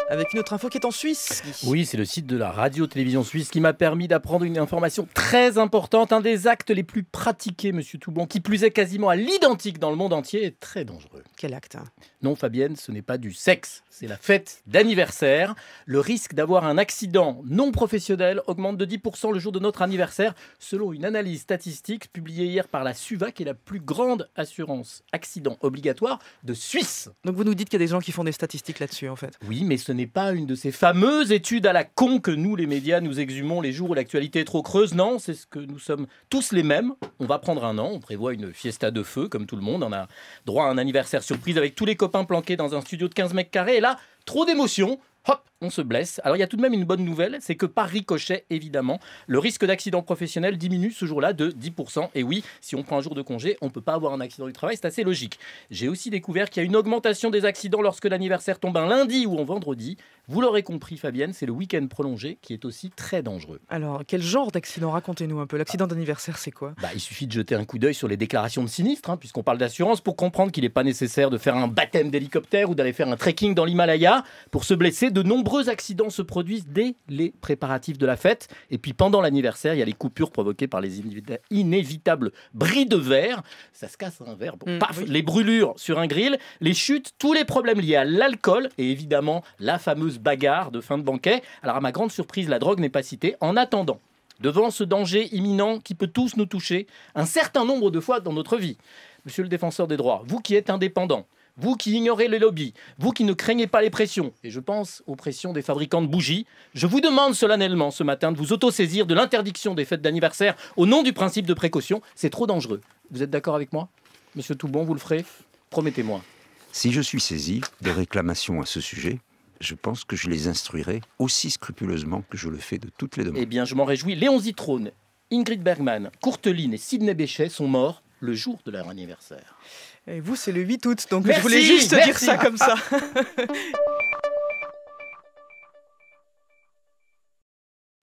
avec une autre info qui est en Suisse. Oui, c'est le site de la radio-télévision suisse qui m'a permis d'apprendre une information très importante. Un des actes les plus pratiqués, monsieur Toubon, qui plus est quasiment à l'identique dans le monde entier, est très dangereux. Quel acte? Non, Fabienne, ce n'est pas du sexe, c'est la fête d'anniversaire. Le risque d'avoir un accident non professionnel augmente de 10% le jour de notre anniversaire, selon une analyse statistique publiée hier par la SUVA, qui est la plus grande assurance accident obligatoire de Suisse. Donc vous nous dites qu'il y a des gens qui font des statistiques là-dessus en fait. Oui, mais ce n'est pas une de ces fameuses études à la con que nous, les médias, nous exhumons les jours où l'actualité est trop creuse. Non, c'est ce que nous sommes tous les mêmes. On va prendre un an, on prévoit une fiesta de feu, comme tout le monde. On a droit à un anniversaire surprise avec tous les copains planqués dans un studio de 15 mètres carrés. Et là, trop d'émotions. Hop, on se blesse. Alors il y a tout de même une bonne nouvelle, c'est que par ricochet, évidemment, le risque d'accident professionnel diminue ce jour-là de 10%. Et oui, si on prend un jour de congé, on ne peut pas avoir un accident du travail, c'est assez logique. J'ai aussi découvert qu'il y a une augmentation des accidents lorsque l'anniversaire tombe un lundi ou un vendredi. Vous l'aurez compris, Fabienne, c'est le week-end prolongé qui est aussi très dangereux. Alors, quel genre d'accident? Racontez-nous un peu. L'accident d'anniversaire, c'est quoi? Il suffit de jeter un coup d'œil sur les déclarations de sinistres, puisqu'on parle d'assurance, pour comprendre qu'il n'est pas nécessaire de faire un baptême d'hélicoptère ou d'aller faire un trekking dans l'Himalaya. Pour se blesser, de nombreux accidents se produisent dès les préparatifs de la fête. Et puis pendant l'anniversaire, il y a les coupures provoquées par les inévitables bris de verre. Ça se casse un verre, paf, oui. Les brûlures sur un grill, les chutes, tous les problèmes liés à l'alcool et évidemment la fameuse bagarre de fin de banquet. Alors à ma grande surprise, la drogue n'est pas citée. En attendant, devant ce danger imminent qui peut tous nous toucher un certain nombre de fois dans notre vie, monsieur le défenseur des droits, vous qui êtes indépendant, vous qui ignorez les lobbies, vous qui ne craignez pas les pressions, et je pense aux pressions des fabricants de bougies, je vous demande solennellement ce matin de vous autosaisir de l'interdiction des fêtes d'anniversaire au nom du principe de précaution. C'est trop dangereux. Vous êtes d'accord avec moi? Monsieur Toubon, vous le ferez? Promettez-moi. Si je suis saisi de réclamations à ce sujet, je pense que je les instruirai aussi scrupuleusement que je le fais de toutes les demandes. Eh bien, je m'en réjouis. Léon Zitrone, Ingrid Bergman, Courteline et Sidney Bechet sont morts le jour de leur anniversaire. Et vous, c'est le 8 août, donc Merci, je voulais juste merci. dire ça comme ça.